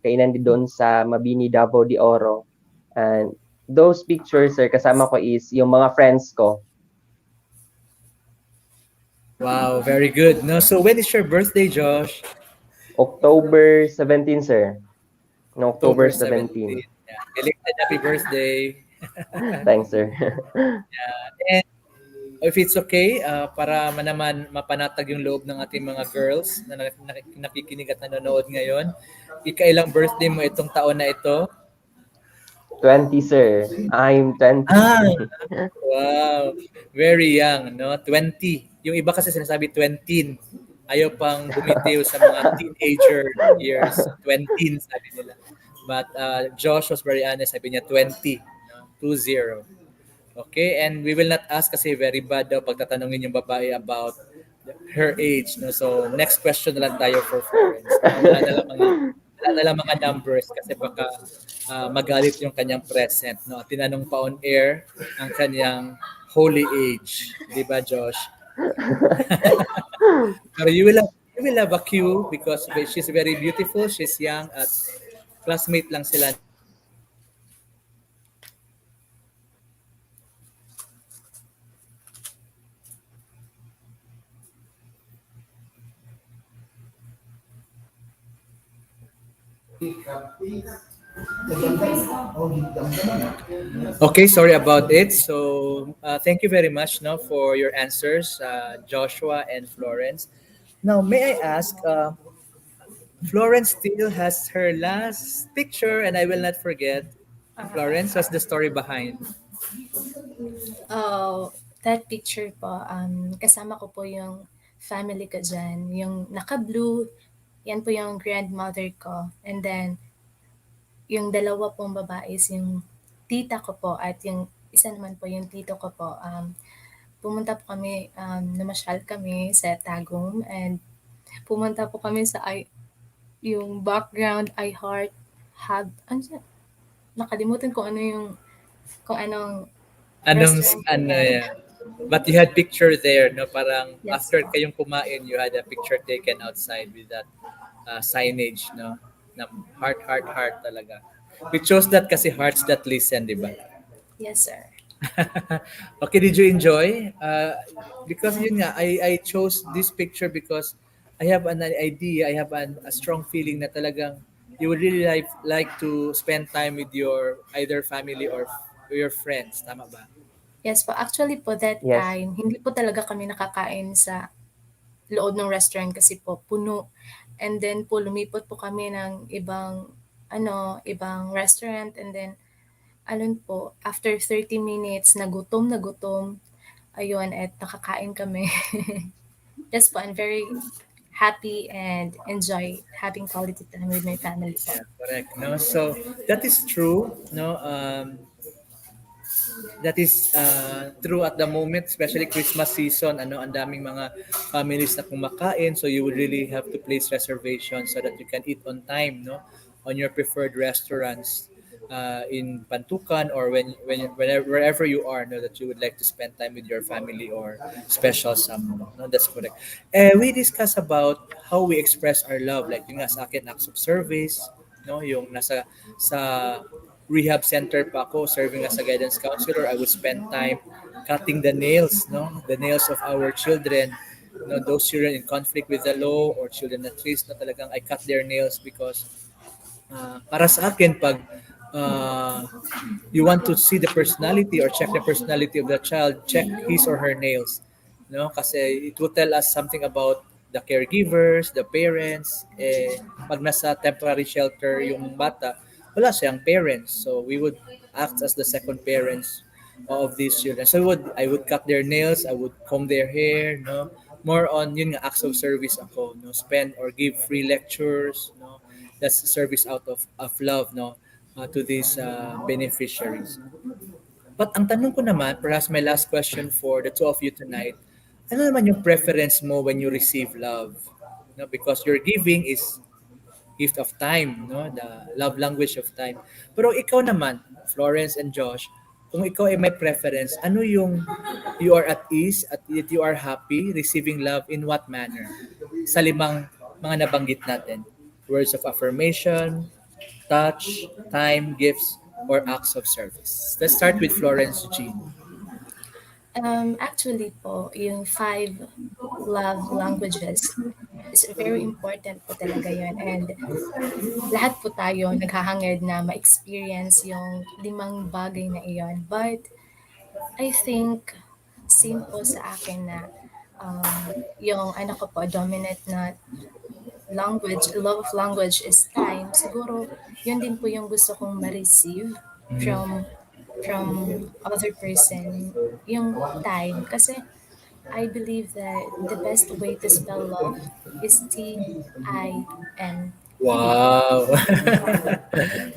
kainan doon sa Mabini, Davao de Oro. And those pictures, sir, kasama ko is yung mga friends ko. Wow, very good. No, so when is your birthday, Josh? October 17, sir. No, October October 17. 17. Yeah. Belated happy birthday. Thanks, sir. And if it's okay, para naman mapanatag yung loob ng ating mga girls na nakikinig at nanonood ngayon, ikailang birthday mo itong taon na ito? 20, sir. I'm 20. Ah, wow. Very young, no? 20. Yung iba kasi sinasabi 20. Ayaw pang bumitiw sa mga teenager years. 20 sabi nila. But Josh was very honest. Sabi niya 20. No? 20. Okay, and we will not ask kasi very bad daw pagtatanungin yung babae about her age. No? So, next question na lang tayo for Florence. Wala na lang mga numbers kasi baka magalit yung kanyang present. No? Tinanong pa on air ang kanyang holy age. Di ba, Josh? Pero you will have a cue because she's very beautiful, she's young, at classmate lang sila. Okay, sorry about it. So, thank you very much now for your answers, Joshua and Florence. Now, may I ask, Florence still has her last picture, and I will not forget. Florence, what's the story behind? Oh, that picture po, kasama ko po yung family ko dyan. Yung naka-blue, yan po yung grandmother ko. And then, yung dalawa pong babae is yung tita ko po at yung isa naman po yung tito ko po. Pumunta po kami, namasyal kami sa Tagum and pumunta po kami sa yung background I Heart Hub. Nakalimutan ko kung anong restaurant po yan. Yeah. But you had picture there, no? Parang Yes after po. kayong kumain, you had a picture taken outside with that signage, no? Na heart, heart, heart talaga. We chose that kasi hearts that listen, di ba? Yes, sir. Okay, did you enjoy? Because yun nga, I chose this picture because I have an idea, I have a strong feeling na talagang you would really like to spend time with your either family or your friends. Tama ba? Yes po. Actually po, that Yes. time, hindi po talaga kami nakakain sa loob ng restaurant kasi po puno. And then po, lumipot po kami ng ibang restaurant. And then, after 30 minutes, nagutom. Ayun, at nakakain kami. Yes po, I'm very happy and enjoy having quality time with my family po. Yeah, correct. No, so that is true. No, that is true at the moment, especially Christmas season. Ang daming mga families na kumakain, so you would really have to place reservations so that you can eat on time, no, on your preferred restaurants in Pantukan or wherever you are, no, that you would like to spend time with your family or special someone. No, that's correct. We discuss about how we express our love, like yung nga sa akin, acts of service, no, yung nasa sa rehab center pa ako serving as a guidance counselor. I would spend time cutting the nails, no, the nails of our children, those children in conflict with the law or children at risk na talagang I cut their nails because Para sa akin, pag uh, you want to see the personality or check the personality of the child, check his or her nails. No? Kasi it will tell us something about the caregivers, the parents. Pag nasa temporary shelter yung bata, wala siyang parents. So we would act as the second parents of these children. So I would cut their nails, I would comb their hair, no? More on yun nga acts of service ako, no? Spend or give free lectures, no? That's service out of love, no? To these beneficiaries. But ang tanong ko naman, perhaps my last question for the two of you tonight, ano naman yung preference mo when you receive love? No, because your giving is gift of time, no? The love language of time. Pero ikaw naman, Florence and Josh, kung ikaw ay may preference, ano yung you are at ease, at you are happy receiving love in what manner? Sa limang mga nabanggit natin. Words of affirmation, touch, time, gifts, or acts of service. Let's start with Florence Jean. Actually po, yung five love languages is very important po talaga yun. And lahat po tayo naghahangad na ma-experience yung limang bagay na iyon. But I think same po sa akin na yung ano ko po, dominant na love language is time. Siguro, yun din po yung gusto kong ma-receive from other person, yung time. Kasi I believe that the best way to spell love is Tim. Wow!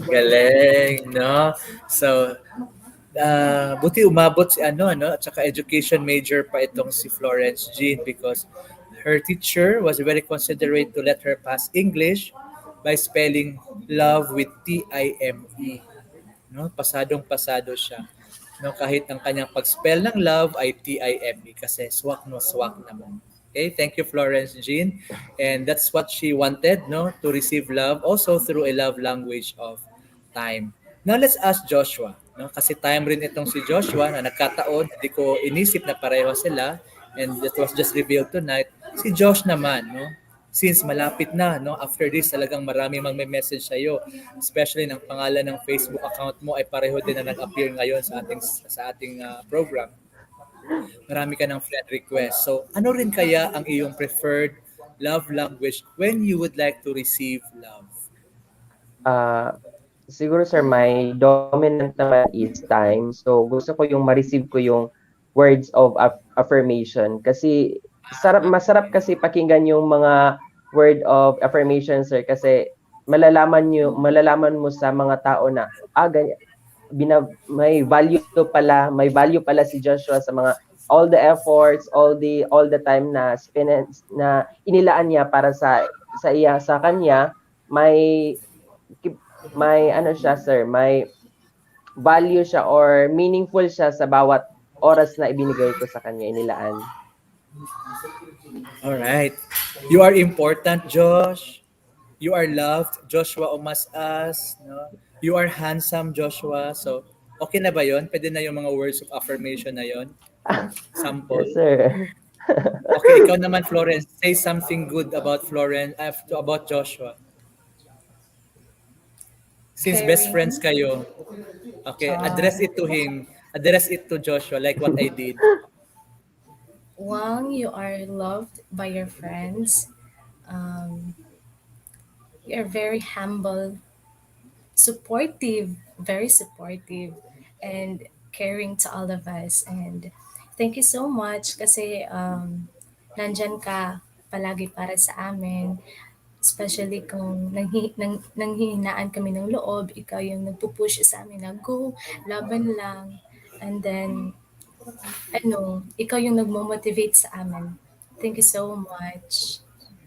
Galing, no? So, buti umabot si at saka education major pa itong si Florence Jean because her teacher was very considerate to let her pass English by spelling love with Time. No, pasadong pasado siya. No, kahit ang kanyang pag-spell ng love ay Time kasi swak no swak naman. Okay, thank you Florence Jean. And that's what she wanted, no, to receive love also through a love language of time. Now let's ask Joshua, no, kasi time rin itong si Joshua na nagkataon, hindi ko inisip na pareho sila and that was just revealed tonight. Si Josh naman, no, since malapit na, no, after this talagang marami magme-message sa iyo, especially ng pangalan ng Facebook account mo ay pareho din na nag-appear ngayon sa ating program. Marami ka ng friend request. So, ano rin kaya ang iyong preferred love language when you would like to receive love? Siguro sir, my dominant naman is time. So gusto ko yung ma-receive ko yung words of affirmation kasi masarap kasi pakinggan yung mga word of affirmation sir kasi malalaman mo sa mga tao na ganyan, may value pala si Joshua sa mga all the efforts, all the time na na inilaan niya para sa kanya, may ano siya sir, may value siya or meaningful siya sa bawat oras na ibinigay ko sa kanya, inilaan. All right. You are important, Josh. You are loved, Joshua Omas-as, no? You are handsome, Joshua. So, okay na ba 'yon? Pwede na yung mga words of affirmation na 'yon? Sample. Yes, sir. Okay, ikaw naman, Florence. Say something good about about Joshua. Since best friends kayo. Okay, address it to him. Address it to Joshua like what I did. Wang, you are loved by your friends. You are very humble, supportive, very supportive, and caring to all of us. And thank you so much kasi nandyan ka palagi para sa amin. Especially kung nanghihinaan kami ng loob, ikaw yung nagpupush sa amin na go, laban lang. And then, ikaw yung nagmo-motivate sa amin. Thank you so much.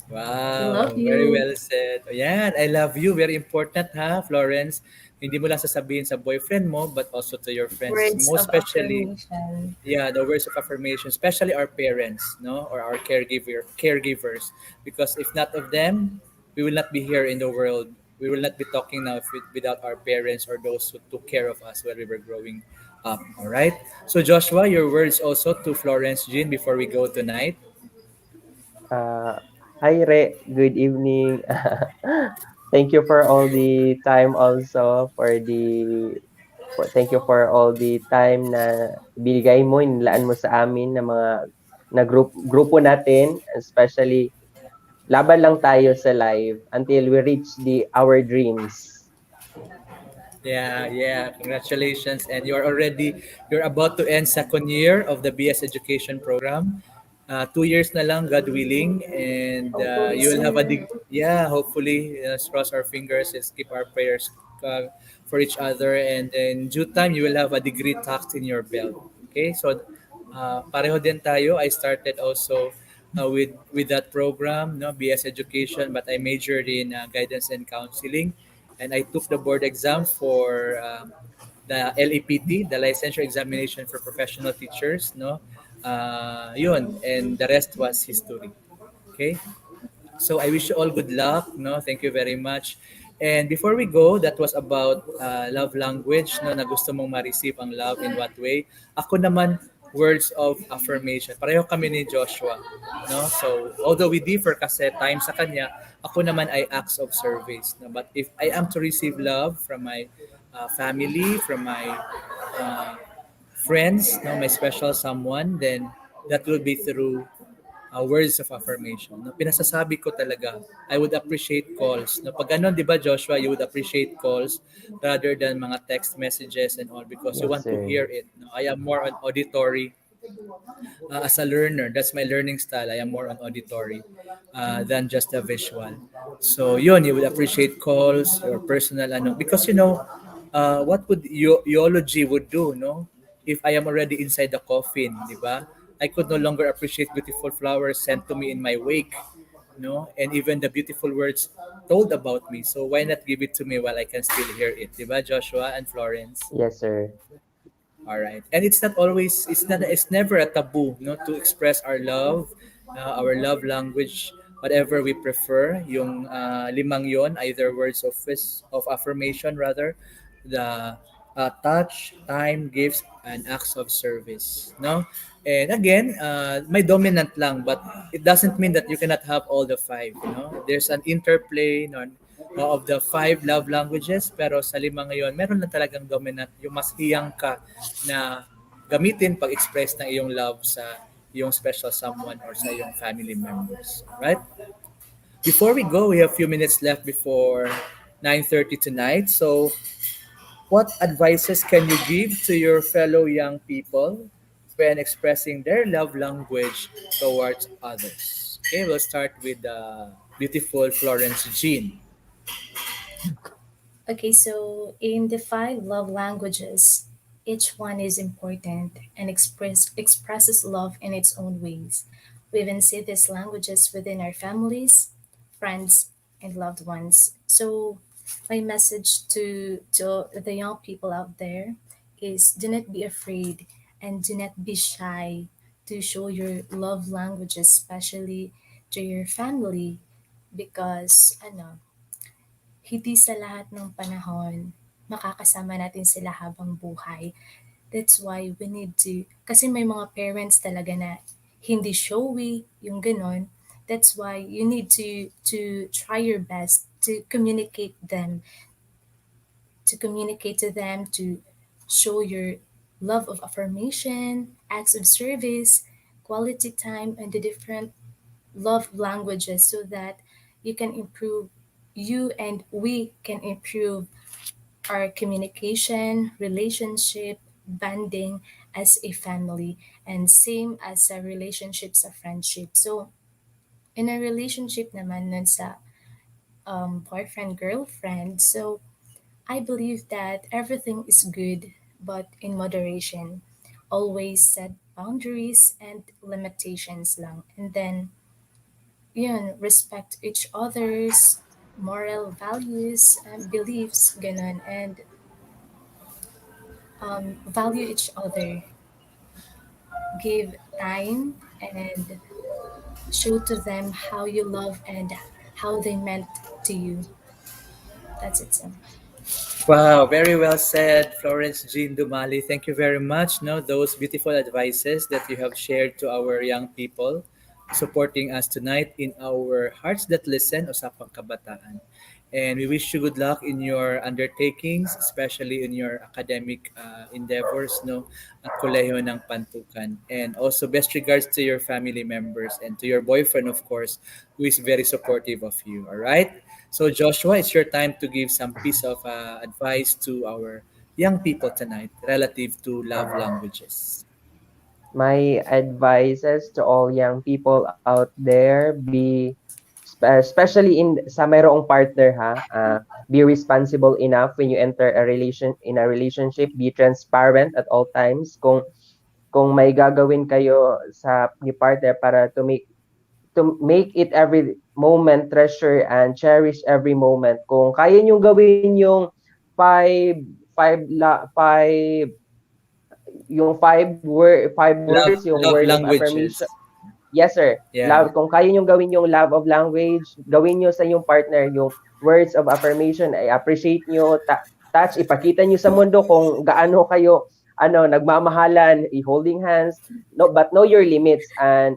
We Wow, love very you. well said. Ayan, I love you. Very important ha, Florence. Hindi mo lang sasabihin sa boyfriend mo, but also to your friends. Words Most of especially, affirmation. yeah, the words of affirmation, especially our parents, no, or our caregivers, because if not of them, we will not be here in the world. We will not be talking now without our parents or those who took care of us when we were growing up. All right. So Joshua, your words also to Florence Jean before we go tonight. Hi Re, good evening. thank you for all the time also thank you for all the time na binigay mo, inilaan mo sa amin na mga grupo natin, especially laban lang tayo sa live until we reach our dreams. Yeah, yeah. Congratulations. And you're about to end second year of the BS Education program. 2 years na lang, God willing. And Hopefully you will have soon. yeah, hopefully, let's cross our fingers and keep our prayers for each other. And in due time, you will have a degree tucked in your belt. Okay, so pareho din tayo. I started also with that program, no, BS Education, but I majored in guidance and counseling, and I took the board exam for the LEPT, the Licensure Examination for Professional Teachers, no. Yun, and the rest was history. Okay? So I wish you all good luck. No, thank you very much. And before we go, that was about love language. No, na gusto mong ma-receive ang love in what way. Ako naman, words of affirmation. Pareho kami ni Joshua. No, so although we differ kasi time sa kanya, ako naman ay acts of service. No, but if I am to receive love from my family, from my uh, friends, no, my special someone, then that will be through words of affirmation. No, pinasasabi ko talaga, I would appreciate calls. No, pag ganun, di ba Joshua, you would appreciate calls rather than mga text messages and all because you Yes, want to sir. hear it. No, I am more on auditory as a learner. That's my learning style. I am more on auditory than just a visual. So yun, you would appreciate calls or personal ano because what would eulogy would do, no? If I am already inside the coffin, di ba? I could no longer appreciate beautiful flowers sent to me in my wake, no? And even the beautiful words told about me. So why not give it to me while I can still hear it, di ba, Joshua and Florence? Yes, sir. All right. And it's never a taboo, no, to express our love language, whatever we prefer. Yung limang yon, either words of affirmation rather, the touch, time, gifts, and acts of service, no? And again, may dominant lang, but it doesn't mean that you cannot have all the five, you know? There's an interplay, no, of the five love languages, pero sa lima ngayon, meron na talagang dominant, yung mas hiyang ka na gamitin pag-express ng iyong love sa iyong special someone or sa iyong family members. Right? Before we go, we have a few minutes left before 9:30 tonight. So, what advices can you give to your fellow young people when expressing their love language towards others? Okay, we'll start with the beautiful Florence Jean. Okay, so in the five love languages, each one is important and expresses love in its own ways. We even see these languages within our families, friends, and loved ones. So my message to the young people out there is do not be afraid and do not be shy to show your love languages, especially to your family, because hindi sa lahat ng panahon makakasama natin sila habang buhay. That's why we need to, kasi may mga parents talaga na hindi showy, yung ganon. That's why you need to try your best to communicate to them, to show your love of affirmation, acts of service, quality time, and the different love languages so that you can improve you and we can improve our communication, relationship, bonding as a family, and same as a relationships of friendship. So, in a relationship naman nun sa boyfriend, girlfriend, so I believe that everything is good, but in moderation. Always set boundaries and limitations lang. And then, respect each other's moral values and beliefs, ganon, and value each other, give time, and show to them how you love and how they meant to you. That's it, Sam. Wow, very well said, Florence Jean Dumali. Thank you very much. No, those beautiful advices that you have shared to our young people supporting us tonight in our Hearts That Listen, Usapang Kabataan. And we wish you good luck in your undertakings, especially in your academic endeavors, no, at Kolehiyo ng Pantukan. And also best regards to your family members and to your boyfriend, of course, who is very supportive of you. All right. So Joshua, it's your time to give some piece of advice to our young people tonight relative to love languages. My advices to all young people out there, especially sa mayroong partner ha, be responsible enough when you enter a relationship, be transparent at all times. Kung may gagawin kayo sa ni partner para to make it every moment treasure and cherish every moment. Kung kaya niyo gawin yung five five words, yung Love word of affirmation. languages. Yes, sir. Yeah. Love, kung kaya nyo gawin yung love of language, gawin nyo sa inyong partner yung words of affirmation. I appreciate nyo, touch, ipakita nyo sa mundo kung gaano kayo nagmamahalan, holding hands. No, but know your limits and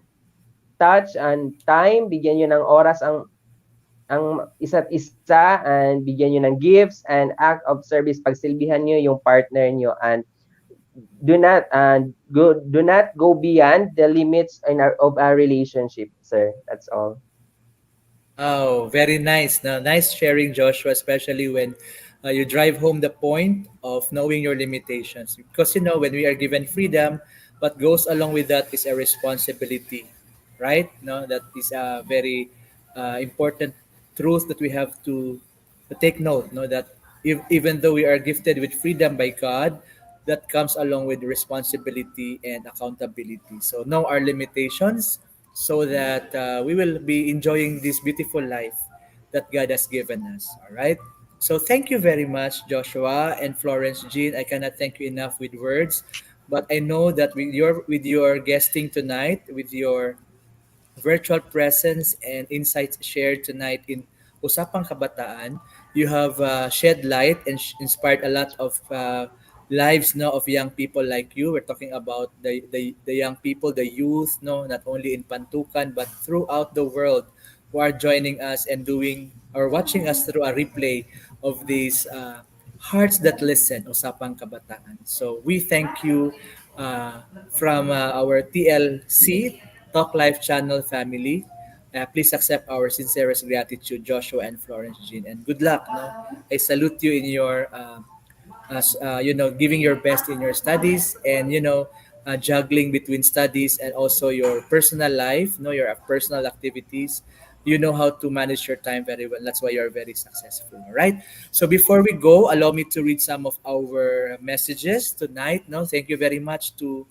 touch and time, bigyan nyo ng oras ang isa't isa and bigyan nyo ng gifts and act of service. Pagsilbihan nyo yung partner nyo and do not go beyond the limits of our relationship, sir. That's all. Oh, very nice. Now, nice sharing, Joshua, especially when you drive home the point of knowing your limitations. Because, when we are given freedom, what goes along with that is a responsibility, right? No, that is a very important truth that we have to take note. No, that even though we are gifted with freedom by God, that comes along with responsibility and accountability. So, know our limitations so that we will be enjoying this beautiful life that God has given us. All right. So thank you very much, Joshua and Florence Jean. I cannot thank you enough with words, but I know that with your guesting tonight, with your virtual presence and insights shared tonight in Usapang Kabataan, you have shed light and inspired a lot of lives no of young people like you. We're talking about the young people, the youth, no, not only in Pantukan but throughout the world who are joining us and doing or watching us through a replay of these hearts that listen, Usapang Kabataan. So we thank you from our TLC Talk Life channel family. Please accept our sincerest gratitude, Joshua and Florence Jean, and good luck. No, I salute you in your, giving your best in your studies and juggling between studies and also your personal life, your personal activities. You know how to manage your time very well. That's why you're very successful. All right. So before we go, allow me to read some of our messages tonight. No, thank you very much to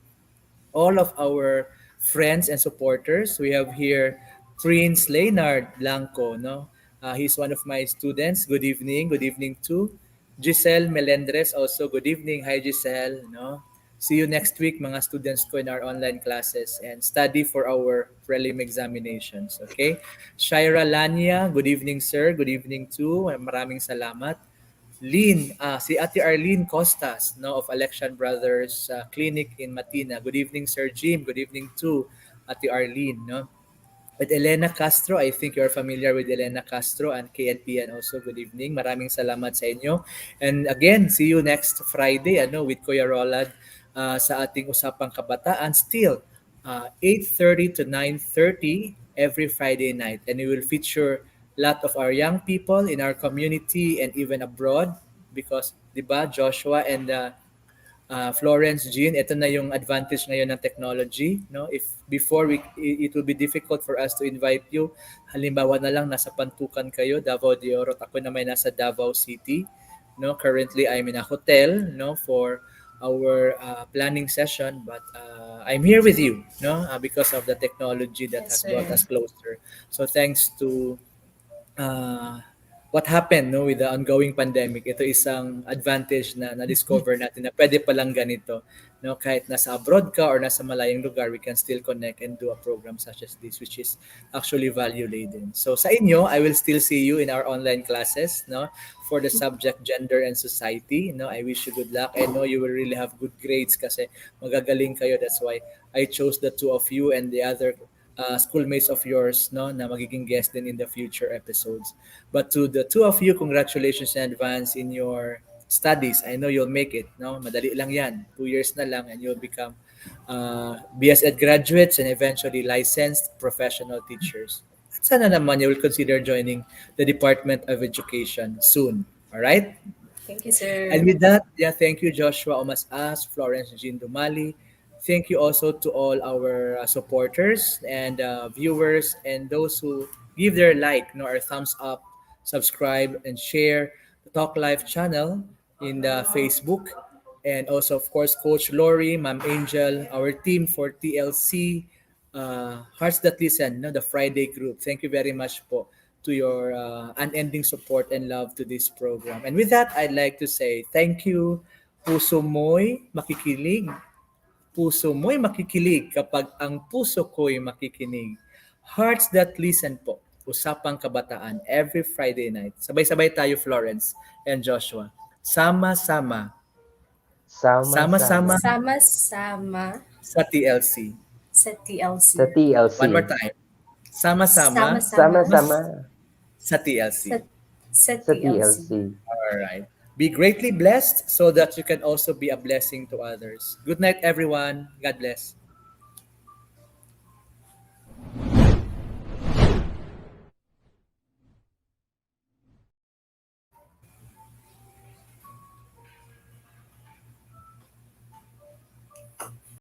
all of our friends and supporters. We have here Prince Leonard Blanco. No, he's one of my students. Good evening. Good evening to Giselle Melendres. Also, good evening. Hi, Giselle. No, see you next week, mga students ko in our online classes and study for our prelim examinations. Okay. Shaira Lania. Good evening, sir. Good evening too. Maraming salamat. Si Ate Arlene Costas, no, of Election Brothers Clinic in Matina. Good evening, Sir Jim. Good evening to Ate Arlene, no. With Elena Castro, I think you're familiar with Elena Castro and KNPN also. Good evening. Maraming salamat sa inyo. And again, see you next Friday with Kuya Roland sa ating Usapang Kabataan. Still, 8:30 to 9:30 every Friday night. And we will feature a lot of our young people in our community and even abroad because, di ba, Joshua and Florence, Jean, ito na yung advantage ngayon ng technology. No? If before it will be difficult for us to invite you, halimbawa na lang nasa Pantukan kayo, Davao de Oro, at ako na may nasa Davao City. No? Currently, I'm in a hotel for our planning session, but I'm here with you because of the technology that Yes, has brought sir. us closer. So thanks to uh, what happened with the ongoing pandemic, ito isang advantage na na-discover natin na pwede palang ganito. No, kahit nasa abroad ka or nasa malayong lugar, we can still connect and do a program such as this, which is actually value laden. So sa inyo, I will still see you in our online classes, for the subject gender and society. I wish you good luck. I know you will really have good grades kasi magagaling kayo. That's why I chose the two of you and the other schoolmates of yours, no, na magiging guest din in the future episodes. But to the two of you, congratulations in advance in your studies. I know you'll make it, no? Madali lang yan. 2 years na lang and you'll become BSEd graduates and eventually licensed professional teachers. At sana naman you will consider joining the Department of Education soon. All right? Thank you, sir. And with that, yeah, thank you, Joshua Omas-as, Florence Jean Dumali. Thank you also to all our supporters and viewers and those who give their like, no, or thumbs up, subscribe, and share the Talk Life channel in the Facebook. And also, of course, Coach Lori, Ma'am Angel, our team for TLC, Hearts That Listen, no, the Friday group. Thank you very much po to your unending support and love to this program. And with that, I'd like to say thank you. Puso mo'y makikilig. Puso mo'y makikilig kapag ang puso ko'y makikinig. Hearts That Listen po. Usapang Kabataan every Friday night. Sabay-sabay tayo, Florence and Joshua. Sama-sama. Sama-sama Sama-sama sa TLC. sa TLC. Sa TLC. One more time. Sama-sama Sama-sama sa TLC. Sa sa TLC. TLC. All right. Be greatly blessed so that you can also be a blessing to others. Good night, everyone. God bless.